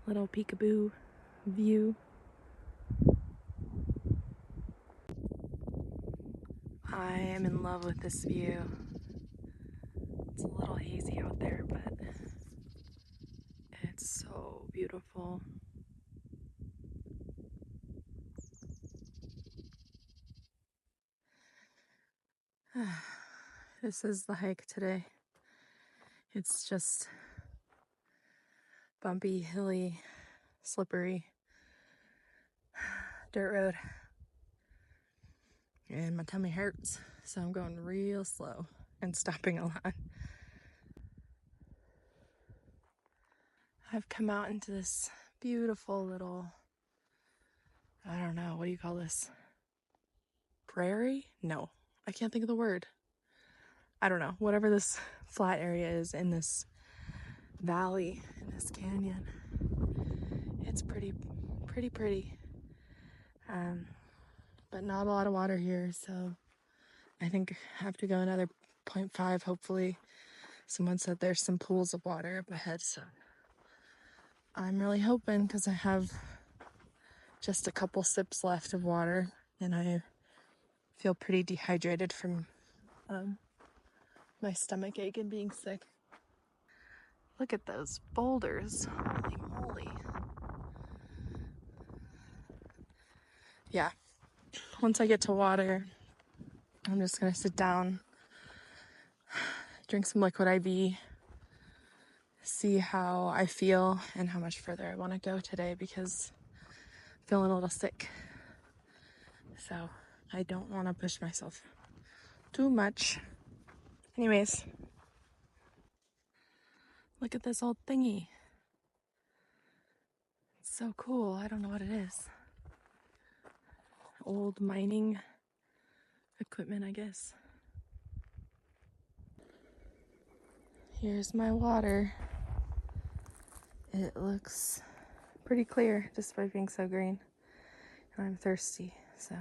little peekaboo view. I am in love with this view. It's a little hazy out there, but it's so beautiful. This is the hike today. It's just bumpy, hilly, slippery dirt road. And my tummy hurts, so I'm going real slow and stopping a lot. I've come out into this beautiful little, I don't know, what do you call this? Prairie? No, I can't think of the word. I don't know, whatever this flat area is in this valley, in this canyon. It's pretty. But not a lot of water here, so I think I have to go another 0.5, hopefully. Someone said there's some pools of water up ahead, so I'm really hoping, because I have just a couple sips left of water, and I feel pretty dehydrated from my stomach ache and being sick. Look at those boulders. Holy moly. Yeah, once I get to water, I'm just gonna sit down, drink some liquid IV, see how I feel and how much further I want to go today, because I'm feeling a little sick. So I don't want to push myself too much. Anyways, look at this old thingy. It's so cool. I don't know what it is. Old mining equipment, I guess. Here's my water. It looks pretty clear despite being so green. And I'm thirsty, so.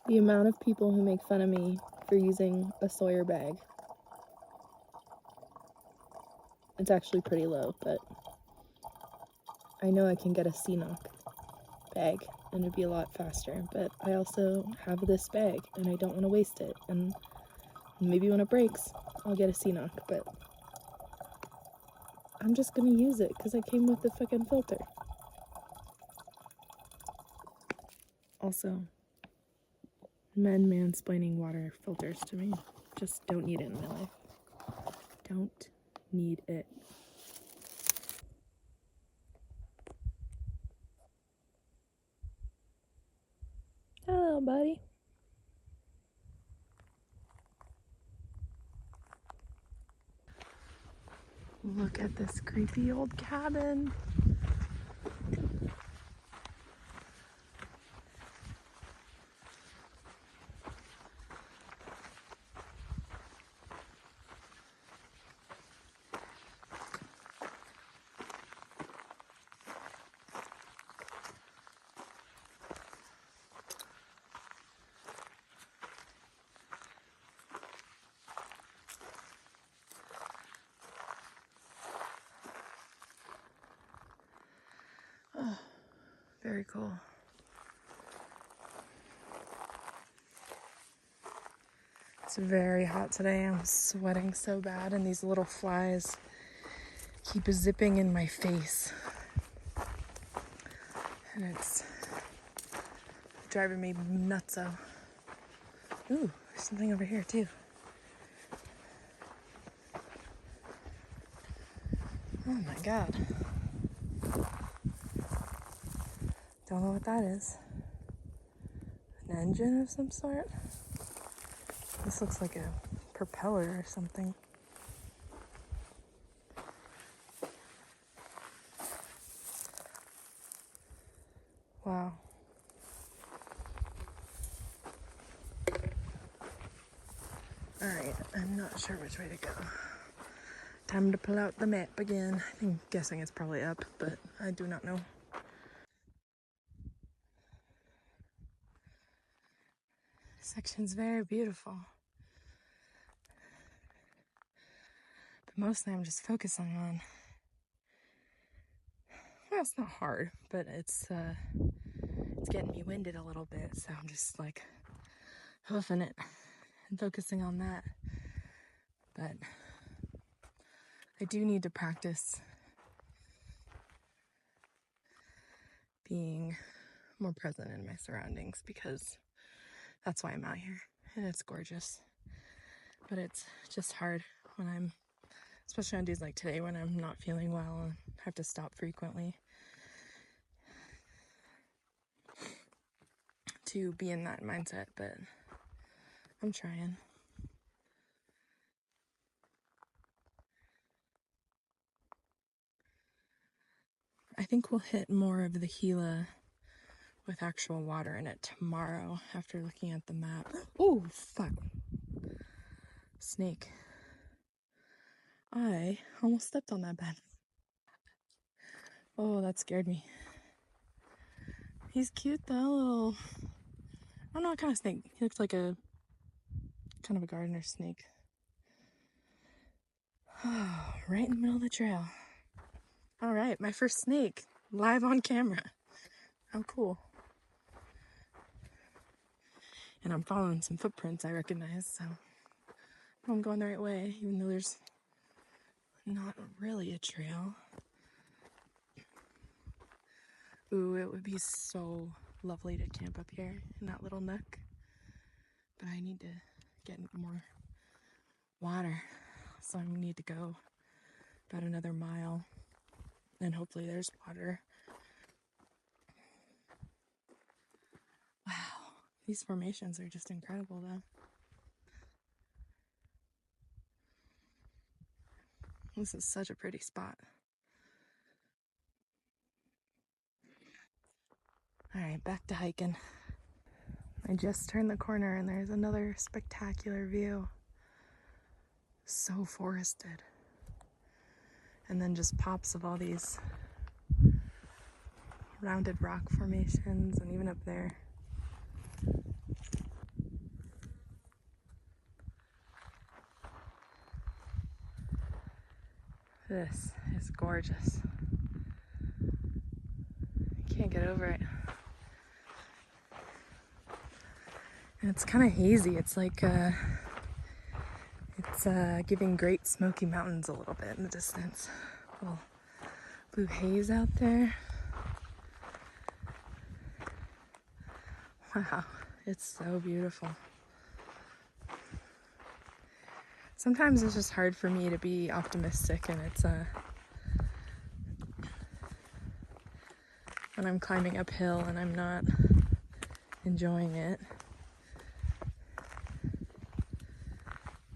The amount of people who make fun of me for using a Sawyer bag. It's actually pretty low, but I know I can get a CNOC bag and it'd be a lot faster, but I also have this bag and I don't want to waste it, and maybe when it breaks I'll get a CNOC, but I'm just gonna use it because it came with the fucking filter. Also, men mansplaining water filters to me. Just don't need it in my life. Don't need it. Hello, buddy. Look at this creepy old cabin. Oh, very cool. It's very hot today. I'm sweating so bad, and these little flies keep zipping in my face. And it's driving me nutso. Ooh, there's something over here too. Oh my god. Don't know what that is. An engine of some sort? This looks like a propeller or something. Wow. Alright, I'm not sure which way to go. Time to pull out the map again. I'm guessing it's probably up, but I do not know. This section's very beautiful. But mostly I'm just focusing on, well, it's not hard, but it's getting me winded a little bit, so I'm just like hoofing it and focusing on that. But I do need to practice being more present in my surroundings, because that's why I'm out here, and it's gorgeous. But it's just hard when I'm, especially on days like today when I'm not feeling well and have to stop frequently, to be in that mindset. But I'm trying. I think we'll hit more of the Gila with actual water in it tomorrow after looking at the map. Oh, fuck. Snake. I almost stepped on that bed. Oh, that scared me. He's cute though, little, I don't know what kind of snake. He looks like a kind of a gardener snake. Oh, right in the middle of the trail. All right, my first snake live on camera. How cool. And I'm following some footprints I recognize, so I'm going the right way, even though there's not really a trail. Ooh, it would be so lovely to camp up here in that little nook. But I need to get more water, so I need to go about another mile, and hopefully there's water. Wow, these formations are just incredible though. This is such a pretty spot. All right, back to hiking. I just turned the corner and there's another spectacular view. So forested. And then just pops of all these rounded rock formations, and even up there. This is gorgeous. I can't get over it. And it's kind of hazy. It's like it's giving Great Smoky Mountains a little bit in the distance. A little blue haze out there. Wow, it's so beautiful. Sometimes it's just hard for me to be optimistic, and it's when I'm climbing uphill and I'm not enjoying it,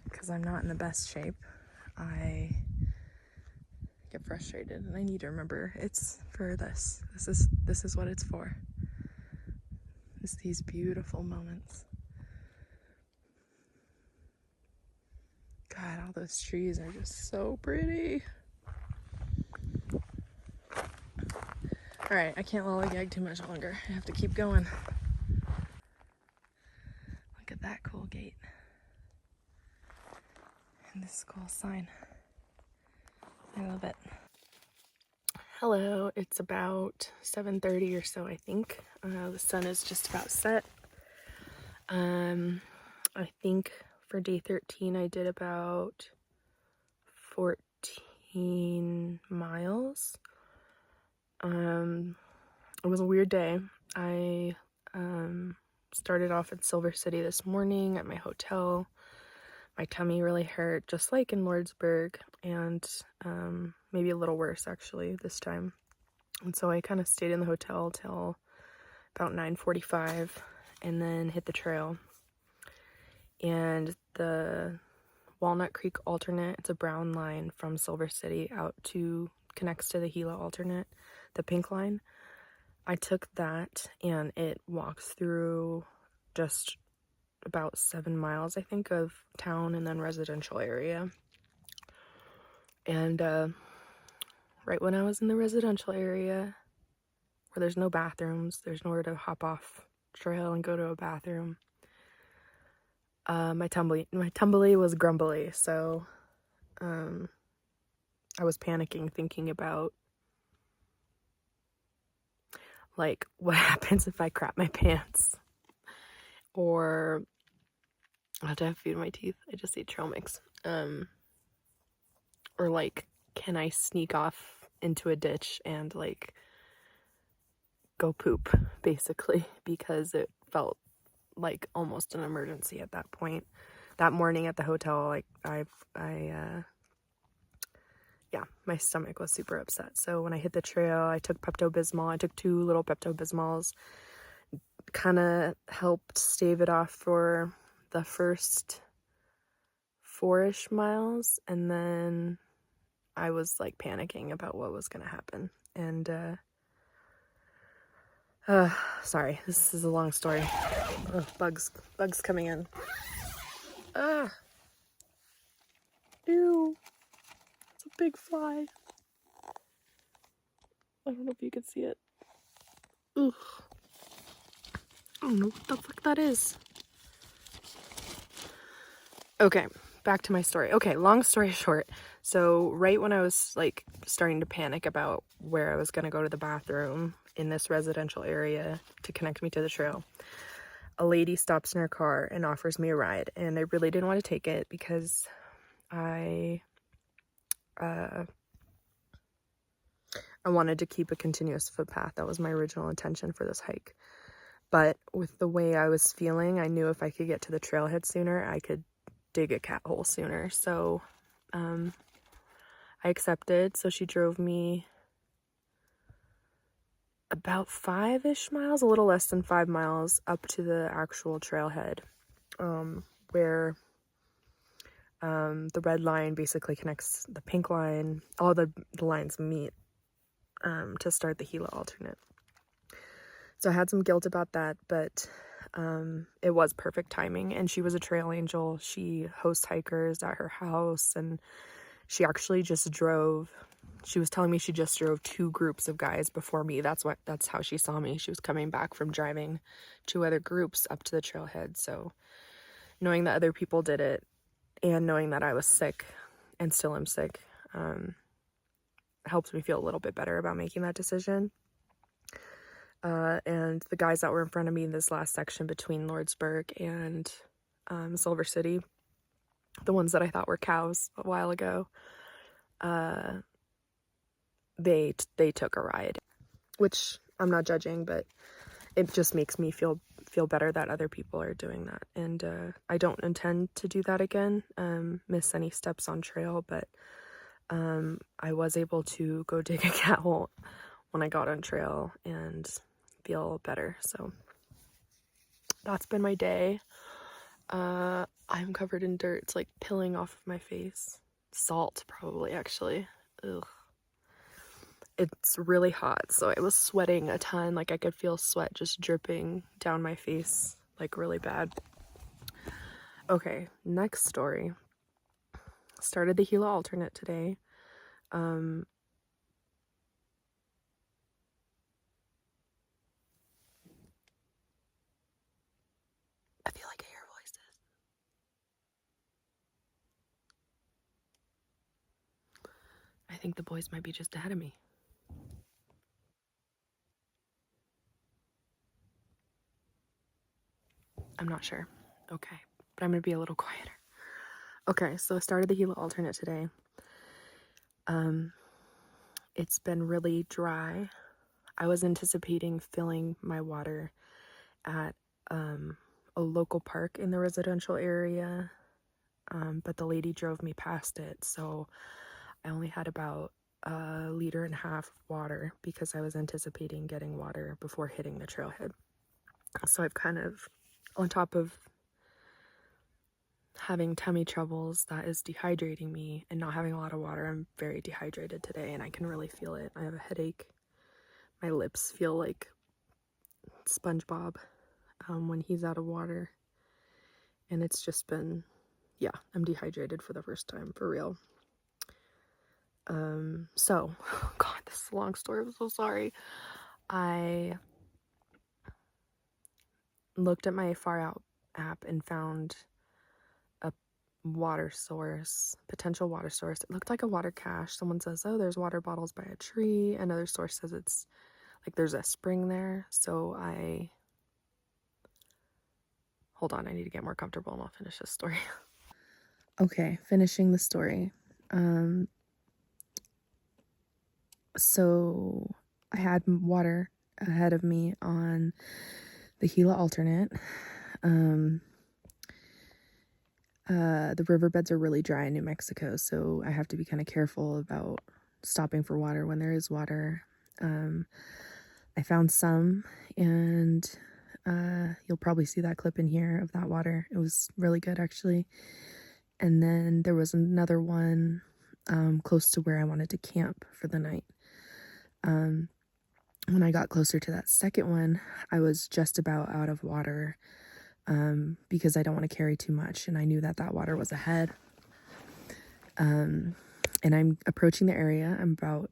because I'm not in the best shape, I get frustrated, and I need to remember it's for this. This is what it's for. It's these beautiful moments. God, all those trees are just so pretty. All right, I can't lollygag too much longer. I have to keep going. Look at that cool gate. And this cool sign. I love it. Hello, it's about 7:30 or so, I think. The sun is just about set. I think for day 13 I did about 14 miles. It was a weird day. I started off at Silver City this morning at my hotel. My tummy really hurt, just like in Lordsburg, and maybe a little worse actually this time. And so I kind of stayed in the hotel till about 9:45 and then hit the trail. And the Walnut Creek Alternate, it's a brown line from Silver City out to, connects to the Gila Alternate, the pink line. I took that, and it walks through just about 7 miles, I think, of town and then residential area. And right when I was in the residential area, where there's no bathrooms, there's nowhere to hop off trail and go to a bathroom, my tumbly was grumbly, so I was panicking, thinking about, like, what happens if I crap my pants? Or, I have to have food in my teeth. I just ate trail mix. Or, like, can I sneak off into a ditch and, like, go poop, basically, because it felt like almost an emergency at that point. That morning at the hotel, like, yeah, my stomach was super upset. So when I hit the trail, I took Pepto-Bismol. I took 2 little Pepto-Bismols. Kind of helped stave it off for the first 4-ish miles. And then I was, like, panicking about what was going to happen. And, sorry, this is a long story. Ugh, bugs coming in. Ew. It's a big fly. I don't know if you can see it. Ugh. I don't know what the fuck that is. Okay, back to my story. Okay, long story short. So right when I was, like, starting to panic about where I was going to go to the bathroom in this residential area to connect me to the trail, a lady stops in her car and offers me a ride. And I really didn't want to take it because I wanted to keep a continuous footpath. That was my original intention for this hike. But with the way I was feeling, I knew if I could get to the trailhead sooner, I could dig a cat hole sooner. So I accepted. So she drove me about 5-ish miles, a little less than 5 miles, up to the actual trailhead, where the red line basically connects the pink line. All the lines meet to start the Gila Alternate. So I had some guilt about that, but it was perfect timing. And she was a trail angel. She hosts hikers at her house, and she actually just drove. She was telling me she just drove 2 groups of guys before me. That's how she saw me. She was coming back from driving 2 other groups up to the trailhead. So knowing that other people did it and knowing that I was sick and still am sick helps me feel a little bit better about making that decision. And the guys that were in front of me in this last section between Lordsburg and Silver City, the ones that I thought were cows a while ago, they took a ride, which I'm not judging, but it just makes me feel better that other people are doing that. And I don't intend to do that again, miss any steps on trail, but I was able to go dig a cat hole when I got on trail and feel better. So that's been my day. I'm covered in dirt. It's like peeling off of my face. Salt, probably, actually. Ugh. It's really hot, so I was sweating a ton. Like, I could feel sweat just dripping down my face, like, really bad. Okay, next story. Started the Gila Alternate today. I feel like I hear voices. I think the boys might be just ahead of me. I'm not sure. Okay, but I'm gonna be a little quieter. Okay, so I started the Gila Alternate today. It's been really dry. I was anticipating filling my water at a local park in the residential area, but the lady drove me past it, so I only had about 1.5 liters of water because I was anticipating getting water before hitting the trailhead. So I've kind of, on top of having tummy troubles that is dehydrating me and not having a lot of water, I'm very dehydrated today, and I can really feel it. I have a headache. My lips feel like SpongeBob when he's out of water, and it's just been, yeah, I'm dehydrated for the first time, for real. So, God, this is a long story. I'm so sorry. I looked at my Far Out app and found water source, potential water source. It looked like a water cache. Someone says, oh, there's water bottles by a tree. Another source says it's like there's a spring there. So hold on, I need to get more comfortable and I'll finish this story. Okay, finishing the story. So I had water ahead of me on the Gila Alternate. The riverbeds are really dry in New Mexico, so I have to be kind of careful about stopping for water when there is water. I found some, and you'll probably see that clip in here of that water. It was really good, actually. And then there was another one close to where I wanted to camp for the night. When I got closer to that second one, I was just about out of water because I don't want to carry too much, and I knew that water was ahead. And I'm approaching the area. I'm about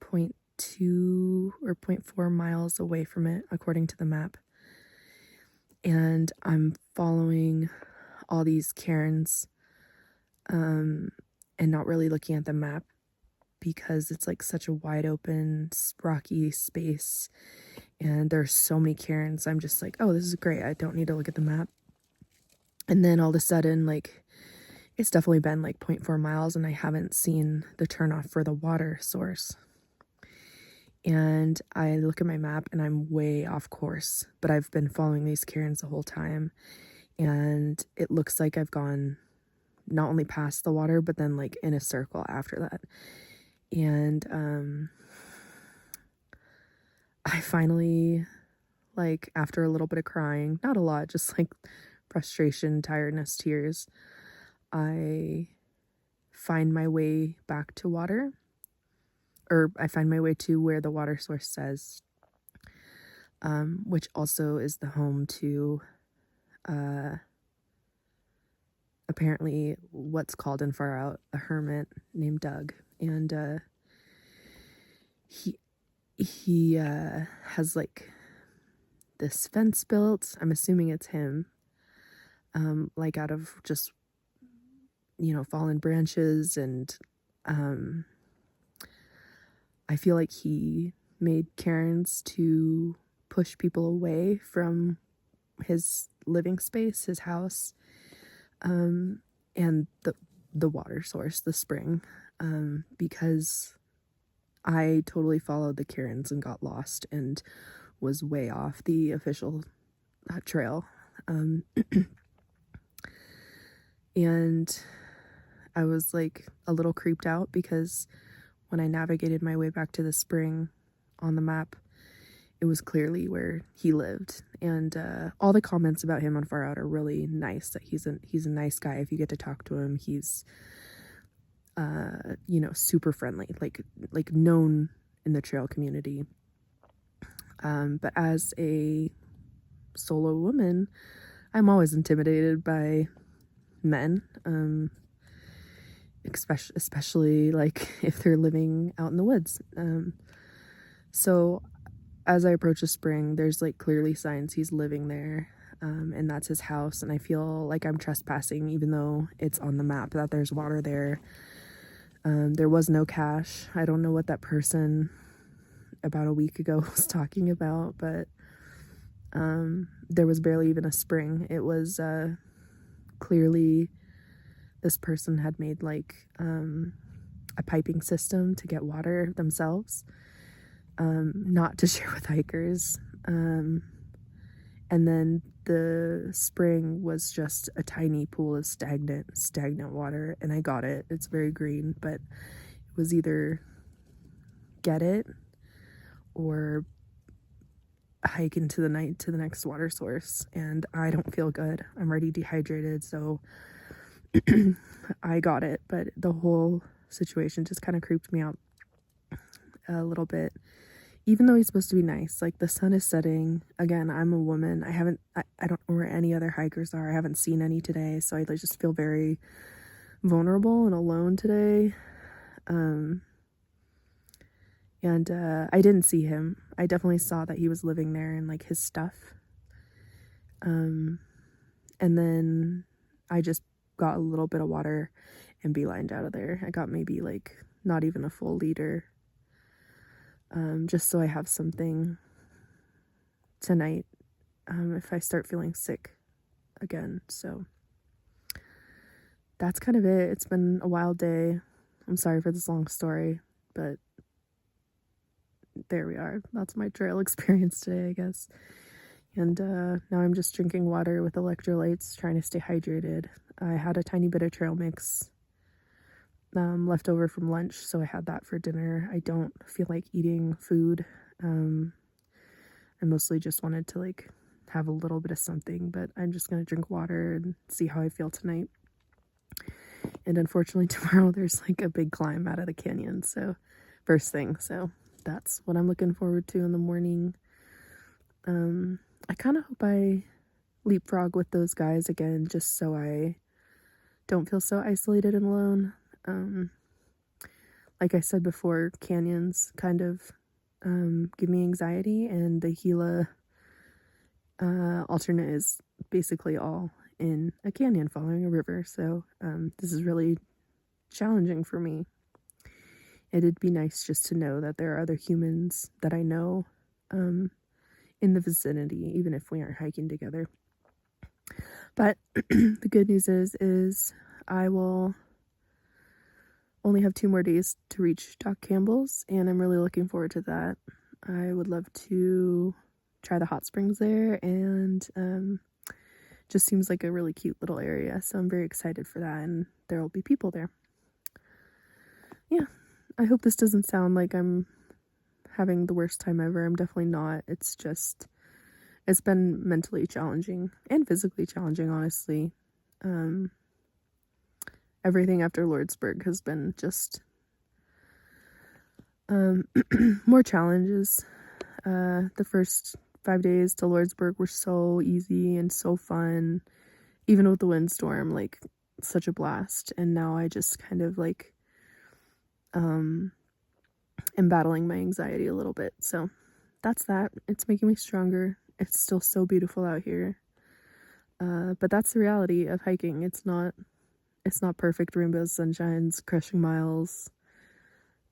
0.2 or 0.4 miles away from it, according to the map. And I'm following all these cairns and not really looking at the map because it's like such a wide open, rocky space. And there's so many cairns. I'm just like, oh, this is great. I don't need to look at the map. And then all of a sudden, like, it's definitely been like 0.4 miles and I haven't seen the turnoff for the water source. And I look at my map and I'm way off course, but I've been following these cairns the whole time. And it looks like I've gone not only past the water, but then like in a circle after that. And I finally, like, after a little bit of crying, not a lot, just like frustration, tiredness, tears, I find my way back to water, or I find my way to where the water source says, which also is the home to apparently what's called in Far Out a hermit named Doug. And he has like this fence built. I'm assuming it's him, like out of just, you know, fallen branches. And I feel like he made cairns to push people away from his living space, his house, and the water source, the spring, because I totally followed the cairns and got lost and was way off the official trail. And I was like a little creeped out because when I navigated my way back to the spring on the map, it was clearly where he lived. And all the comments about him on Far Out are really nice, that he's a nice guy. If you get to talk to him, he's you know, super friendly, like known in the trail community. But as a solo woman, I'm always intimidated by men, especially like if they're living out in the woods. So as I approach the spring, there's like clearly signs he's living there, and that's his house. And I feel like I'm trespassing, even though it's on the map that there's water there. There was no cache. I don't know what that person about a week ago was talking about, but there was barely even a spring. It was clearly this person had made like a piping system to get water themselves, not to share with hikers. And then the spring was just a tiny pool of stagnant water, and I got it. It's very green, but it was either get it or hike into the night to the next water source. And I don't feel good. I'm already dehydrated, so I got it. But the whole situation just kind of creeped me out a little bit. Even though he's supposed to be nice, like the sun is setting. Again, I'm a woman. I don't know where any other hikers are. I haven't seen any today, so I just feel very vulnerable and alone today. And I didn't see him. I definitely saw that he was living there and like his stuff. And then I just got a little bit of water and beelined out of there. I got maybe like not even a full liter, just so I have something tonight if I start feeling sick again. So that's kind of it. It's been a wild day. I'm sorry for this long story, but there we are. That's my trail experience today, I guess. And now I'm just drinking water with electrolytes, trying to stay hydrated. I had a tiny bit of trail mix left over from lunch, so I had that for dinner. I don't feel like eating food. I mostly just wanted to like have a little bit of something, but I'm just gonna drink water and see how I feel tonight. And unfortunately tomorrow there's like a big climb out of the canyon, so first thing, so that's what I'm looking forward to in the morning. I kind of hope I leapfrog with those guys again, just so I don't feel so isolated and alone. Like I said before, canyons kind of give me anxiety, and the Gila Alternate is basically all in a canyon following a river, so this is really challenging for me. It'd be nice just to know that there are other humans that I know in the vicinity, even if we aren't hiking together. But the good news is I will only have 2 more days to reach Doc Campbell's, and I'm really looking forward to that. I would love to try the hot springs there, and just seems like a really cute little area, so I'm very excited for that, and there will be people there. Yeah, I hope this doesn't sound like I'm having the worst time ever. I'm definitely not. It's just, it's been mentally challenging and physically challenging, honestly. Everything after Lordsburg has been just more challenges. The first 5 days to Lordsburg were so easy and so fun, even with the windstorm, like such a blast. And now I just kind of like am battling my anxiety a little bit. So that's that. It's making me stronger. It's still so beautiful out here. But that's the reality of hiking. It's not perfect rainbows, sunshines, crushing miles,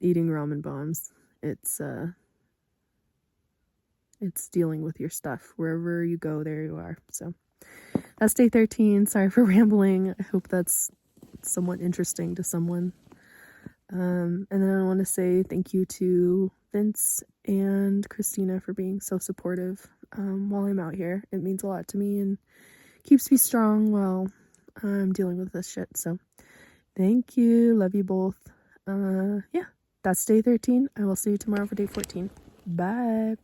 eating ramen bombs. It's dealing with your stuff. Wherever you go, there you are. So that's day 13. Sorry for rambling. I hope that's somewhat interesting to someone. And then I want to say thank you to Vince and Christina for being so supportive while I'm out here. It means a lot to me and keeps me strong while I'm dealing with this shit. So thank you. Love you both. Yeah, that's day 13. I will see you tomorrow for day 14. Bye.